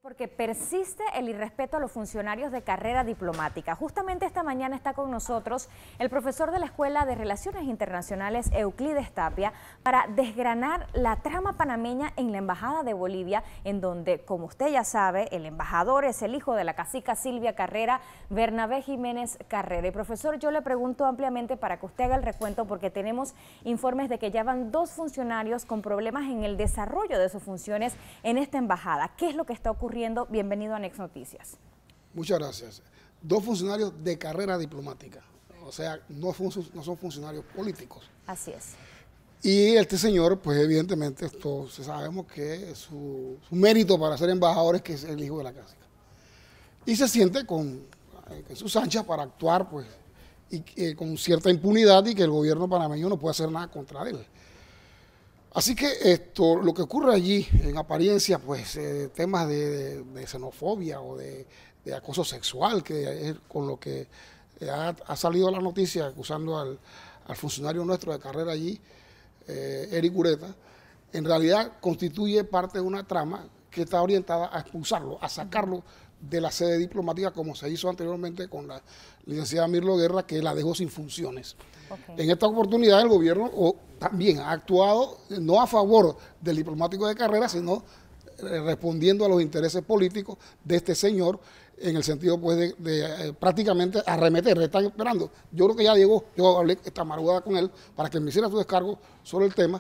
Porque persiste el irrespeto a los funcionarios de carrera diplomática. Justamente esta mañana está con nosotros el profesor de la Escuela de Relaciones Internacionales, Euclides Tapia, para desgranar la trama panameña en la Embajada de Bolivia, en donde, como usted ya sabe, el embajador es el hijo de la cacica Silvia Carrera, Bernabé Jiménez Carrera. Y profesor, yo le pregunto ampliamente para que usted haga el recuento, porque tenemos informes de que ya van 2 funcionarios con problemas en el desarrollo de sus funciones en esta embajada. ¿Qué es lo que está ocurriendo? Bienvenido a Next Noticias. Muchas gracias. 2 funcionarios de carrera diplomática, o sea, no son funcionarios políticos. Así es. Y este señor, pues evidentemente, sabemos que su mérito para ser embajador es que es el hijo de la cacica. Y se siente en sus anchas para actuar, pues, con cierta impunidad, y que el gobierno panameño no puede hacer nada contra él. Así que lo que ocurre allí, en apariencia, pues temas de xenofobia o de acoso sexual, que es con lo que ha salido la noticia acusando al funcionario nuestro de carrera allí, Eric Ureta, en realidad constituye parte de una trama que está orientada a expulsarlo, a sacarlo de la sede diplomática, como se hizo anteriormente con la licenciada Mirlo Guerra, que la dejó sin funciones. Okay. En esta oportunidad el gobierno también ha actuado no a favor del diplomático de carrera, sino respondiendo a los intereses políticos de este señor, en el sentido pues de prácticamente arremeter. Le están esperando. Yo creo que ya llegó, yo hablé esta madrugada con él para que me hiciera su descargo sobre el tema,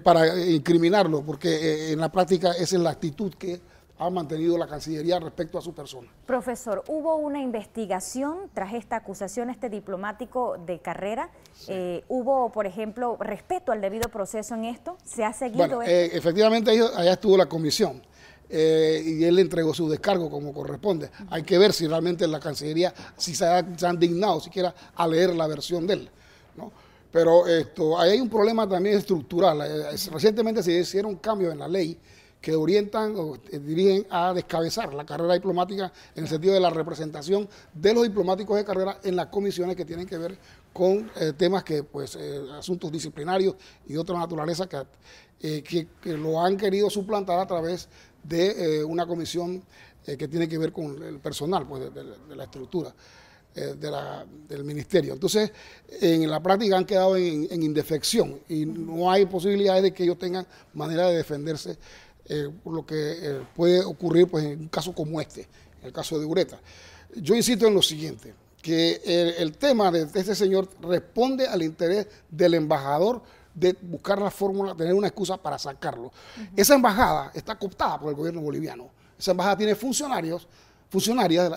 para incriminarlo, porque en la práctica esa es la actitud que ha mantenido la Cancillería respecto a su persona. Profesor, ¿hubo una investigación tras esta acusación, este diplomático de carrera? Sí. ¿Hubo, por ejemplo, respeto al debido proceso en esto? ¿Se ha seguido esto? Efectivamente, allá estuvo la comisión y él le entregó su descargo como corresponde. Hay que ver si realmente la Cancillería, si se han dignado siquiera a leer la versión de él, ¿no? Pero ahí hay un problema también estructural. Recientemente se hicieron cambios en la ley que orientan o dirigen a descabezar la carrera diplomática en el sentido de la representación de los diplomáticos de carrera en las comisiones que tienen que ver con temas que, pues, asuntos disciplinarios y de otra naturaleza que lo han querido suplantar a través de una comisión que tiene que ver con el personal, pues, de la estructura del ministerio. Entonces, en la práctica han quedado en indefección y no hay posibilidades de que ellos tengan manera de defenderse por lo que puede ocurrir, pues, en un caso como en el caso de Ureta. Yo insisto en lo siguiente, que el tema de este señor responde al interés del embajador de buscar la fórmula, tener una excusa para sacarlo. Esa embajada está cooptada por el gobierno boliviano. Esa embajada tiene funcionarias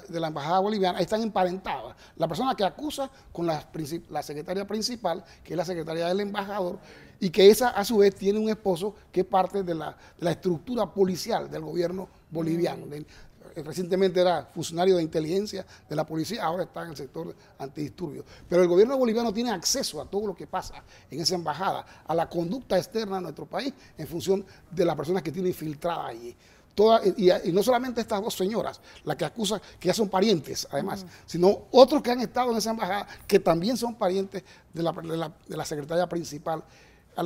de la embajada boliviana, están emparentadas. La persona que acusa con la secretaria principal, que es la secretaria del embajador, y que esa a su vez tiene un esposo que es parte de la estructura policial del gobierno boliviano. Recientemente era funcionario de inteligencia de la policía, ahora está en el sector antidisturbios. Pero el gobierno boliviano tiene acceso a todo lo que pasa en esa embajada, a la conducta externa de nuestro país, en función de las personas que tiene infiltradas allí. Y no solamente estas 2 señoras, las que acusan, que ya son parientes además, sino otros que han estado en esa embajada, que también son parientes de la secretaria principal,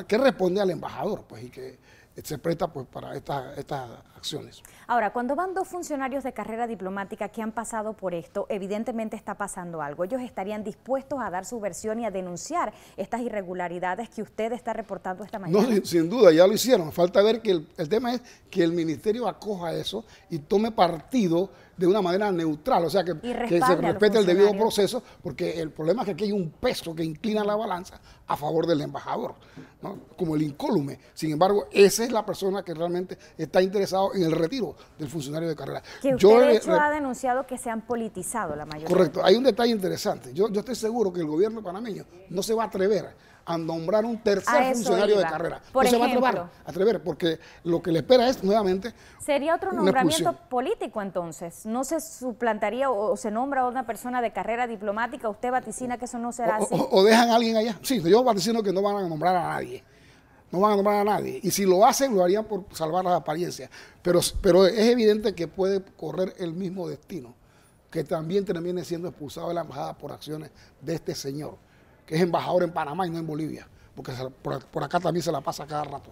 que responde al embajador, pues, y que se presta, pues, para estas acciones. Ahora, cuando van 2 funcionarios de carrera diplomática que han pasado por esto, evidentemente está pasando algo. Ellos estarían dispuestos a dar su versión y a denunciar estas irregularidades que usted está reportando esta mañana. No, sin duda, ya lo hicieron. Falta ver que el tema es que el ministerio acoja eso y tome partido de una manera neutral, o sea, que se respete el debido proceso, porque el problema es que aquí hay un peso que inclina la balanza a favor del embajador, ¿no? Como el incólume. Sin embargo, esa es la persona que realmente está interesado en el retiro del funcionario de carrera. Que usted de hecho ha denunciado que se han politizado la mayoría. Correcto. Hay un detalle interesante. Yo estoy seguro que el gobierno panameño no se va a atrever a nombrar un tercer funcionario de carrera. No se va a atrever, porque lo que le espera es nuevamente ¿sería otro nombramiento político entonces? ¿No se suplantaría o se nombra a una persona de carrera diplomática? ¿Usted vaticina que eso no será así? O dejan a alguien allá. Sí, yo vaticino que no van a nombrar a nadie. No van a nombrar a nadie. Y si lo hacen, lo harían por salvar las apariencias. Pero es evidente que puede correr el mismo destino, que también termine siendo expulsado de la embajada por acciones de este señor, que es embajador en Panamá y no en Bolivia, porque por acá también se la pasa cada rato.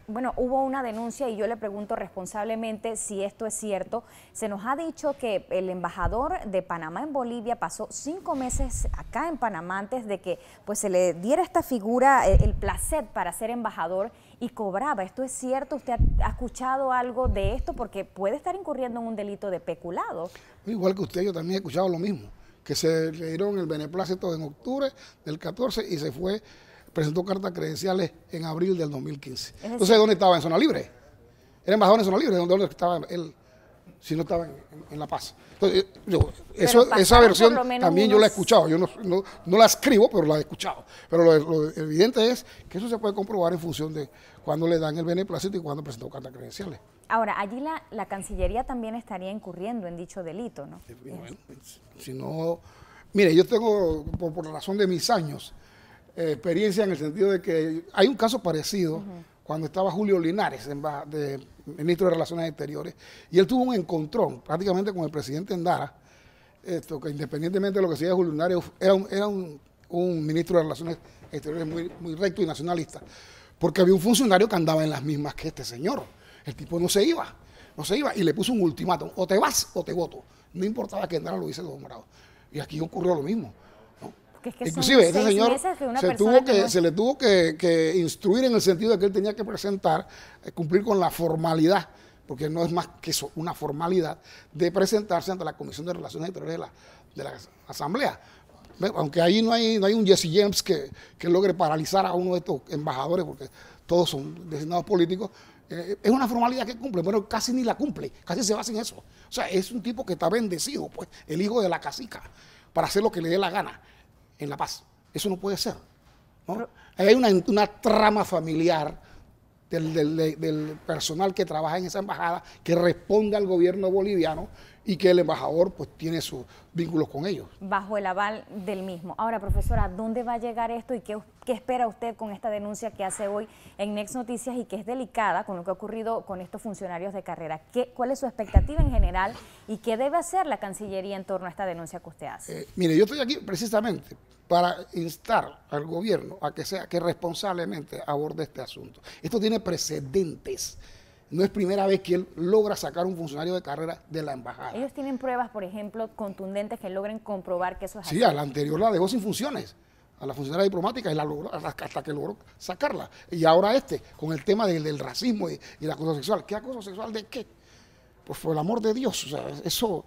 bueno, hubo una denuncia y yo le pregunto responsablemente si esto es cierto. Se nos ha dicho que el embajador de Panamá en Bolivia pasó 5 meses acá en Panamá antes de que pues se le diera esta figura, el placet para ser embajador, y cobraba. ¿Esto es cierto? ¿Usted ha escuchado algo de esto? Porque puede estar incurriendo en un delito de peculado. Igual que usted, yo también he escuchado lo mismo, que se le dieron el beneplácito en octubre del 14 y se fue, presentó cartas credenciales en abril del 2015. Entonces, ¿dónde estaba? ¿En zona libre? ¿Era embajador en zona libre? ¿Dónde estaba él? Si no estaba en La Paz. Entonces, esa versión también yo la he escuchado. Yo no la escribo, pero la he escuchado. Pero lo evidente es que eso se puede comprobar en función de cuándo le dan el beneplácito y cuándo presentó cartas credenciales. Ahora, allí la Cancillería también estaría incurriendo en dicho delito, ¿no? Bueno, si no... Mire, yo tengo, por razón de mis años, experiencia en el sentido de que hay un caso parecido cuando estaba Julio Linares, ministro de Relaciones Exteriores, y él tuvo un encontrón prácticamente con el presidente Endara, que independientemente de lo que sea Julio Linares, era un ministro de Relaciones Exteriores muy recto y nacionalista, porque había un funcionario que andaba en las mismas que este señor. El tipo no se iba, y le puso un ultimátum: o te vas o te voto. No importaba que Endara lo hubiese nombrado. Y aquí ocurrió lo mismo. Inclusive ese señor se le tuvo que instruir en el sentido de que él tenía que presentar, cumplir con la formalidad, porque no es más que eso, una formalidad de presentarse ante la Comisión de Relaciones Exteriores de la Asamblea. Aunque ahí no hay un Jesse James que logre paralizar a uno de estos embajadores, porque todos son designados políticos. Es una formalidad que cumple, pero casi ni la cumple, casi se basa en eso. O sea, es un tipo que está bendecido, pues, el hijo de la cacica, para hacer lo que le dé la gana en La Paz. Eso no puede ser, ¿no? Hay una trama familiar del personal que trabaja en esa embajada, que responde al gobierno boliviano, y que el embajador pues tiene sus vínculos con ellos. Bajo el aval del mismo. Ahora, profesora, ¿dónde va a llegar esto y qué espera usted con esta denuncia que hace hoy en Next Noticias y que es delicada con lo que ha ocurrido con estos funcionarios de carrera? ¿Cuál es su expectativa en general y qué debe hacer la Cancillería en torno a esta denuncia que usted hace? Mire, yo estoy aquí precisamente para instar al gobierno a que responsablemente aborde este asunto. Esto tiene precedentes. No es primera vez que él logra sacar un funcionario de carrera de la embajada. ¿Ellos tienen pruebas, por ejemplo, contundentes que logren comprobar que eso es así? Sí, a la anterior la dejó sin funciones, a la funcionaria diplomática, y la logró, hasta que logró sacarla. Y ahora con el tema del racismo y el acoso sexual. ¿Qué acoso sexual de qué? Pues por el amor de Dios. O sea, eso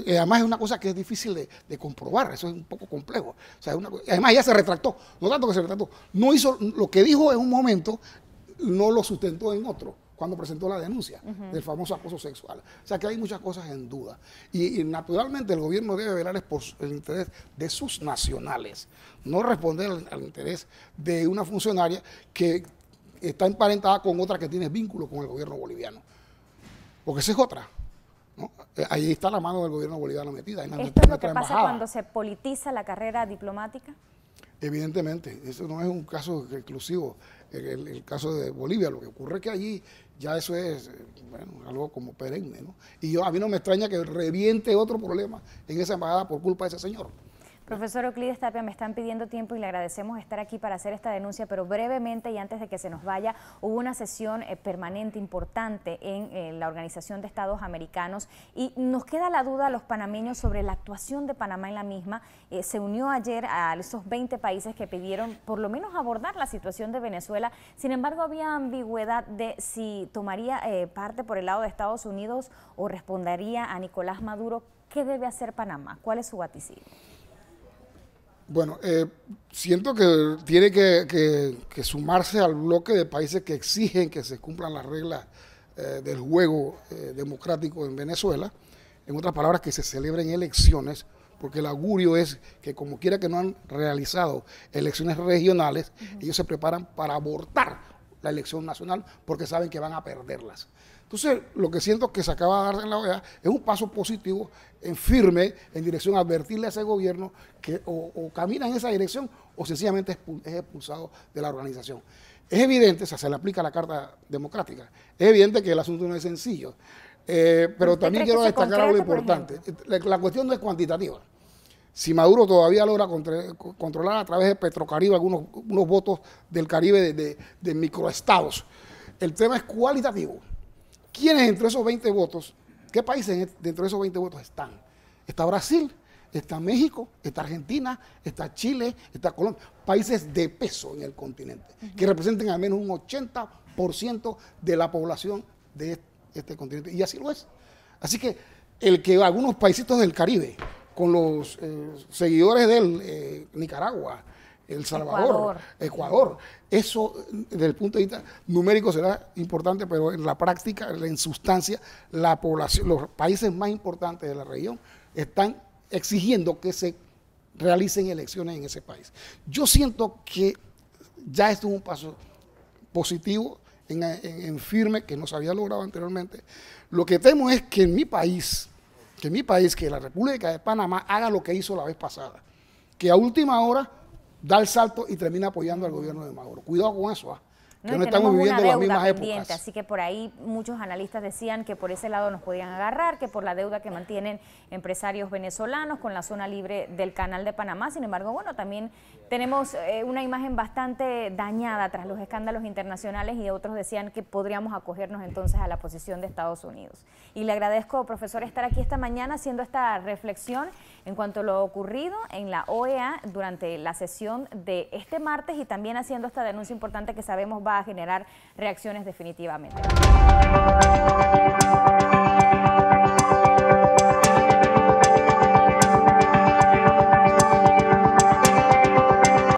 además es una cosa que es difícil de comprobar. Eso es un poco complejo. O sea, además ella se retractó. No tanto que se retractó. No hizo lo que dijo en un momento, no lo sustentó en otro, cuando presentó la denuncia del famoso acoso sexual. O sea que hay muchas cosas en duda. Y naturalmente el gobierno debe velar por el interés de sus nacionales, no responder al interés de una funcionaria que está emparentada con otra que tiene vínculo con el gobierno boliviano. Porque esa es otra, ¿no? Ahí está la mano del gobierno boliviano metida. ¿Esto es lo que pasa cuando se politiza la carrera diplomática? Evidentemente, eso no es un caso exclusivo, el caso de Bolivia. Lo que ocurre es que allí ya eso es algo como perenne, ¿no? Y a mí no me extraña que reviente otro problema en esa embajada por culpa de ese señor. Profesor Euclides Tapia, me están pidiendo tiempo y le agradecemos estar aquí para hacer esta denuncia, pero brevemente y antes de que se nos vaya, hubo una sesión permanente importante en la Organización de Estados Americanos y nos queda la duda a los panameños sobre la actuación de Panamá en la misma. Se unió ayer a esos 20 países que pidieron por lo menos abordar la situación de Venezuela. Sin embargo, había ambigüedad de si tomaría parte por el lado de Estados Unidos o respondería a Nicolás Maduro. ¿Qué debe hacer Panamá? ¿Cuál es su vaticinio? Bueno, siento que tiene que sumarse al bloque de países que exigen que se cumplan las reglas del juego democrático en Venezuela. En otras palabras, que se celebren elecciones, porque el augurio es que como quiera que no han realizado elecciones regionales, ellos se preparan para abortar la elección nacional porque saben que van a perderlas. Entonces, lo que siento que se acaba de dar en la OEA es un paso positivo, firme, en dirección a advertirle a ese gobierno que o camina en esa dirección o sencillamente es expulsado de la organización. Es evidente, o sea, se le aplica la Carta Democrática, es evidente que el asunto no es sencillo, pero también quiero destacar algo importante. La cuestión no es cuantitativa. Si Maduro todavía logra controlar a través de Petrocaribe unos votos del Caribe de microestados, El tema es cualitativo. ¿Quiénes dentro de esos 20 votos, qué países dentro de esos 20 votos están? Está Brasil, está México, está Argentina, está Chile, está Colombia. Países de peso en el continente, que representen al menos un 80% de la población de este continente. Y así lo es. Así que el que algunos paisitos del Caribe, con los seguidores de Nicaragua, El Salvador, Ecuador, eso desde el punto de vista numérico será importante, pero en la práctica, en sustancia, la población, los países más importantes de la región están exigiendo que se realicen elecciones en ese país. Yo siento que ya esto es un paso positivo, en firme, que no se había logrado anteriormente. Lo que temo es que mi país, que la República de Panamá haga lo que hizo la vez pasada, que a última hora da el salto y termina apoyando al gobierno de Maduro. Cuidado con eso, que no estamos viviendo las mismas épocas. Así que por ahí muchos analistas decían que por ese lado nos podían agarrar, que por la deuda que mantienen empresarios venezolanos con la zona libre del Canal de Panamá. Sin embargo, bueno, también tenemos una imagen bastante dañada tras los escándalos internacionales y otros decían que podríamos acogernos entonces a la posición de Estados Unidos. Y le agradezco, profesor, estar aquí esta mañana haciendo esta reflexión en cuanto a lo ocurrido en la OEA durante la sesión de este martes y también haciendo esta denuncia importante que sabemos va a generar reacciones definitivamente.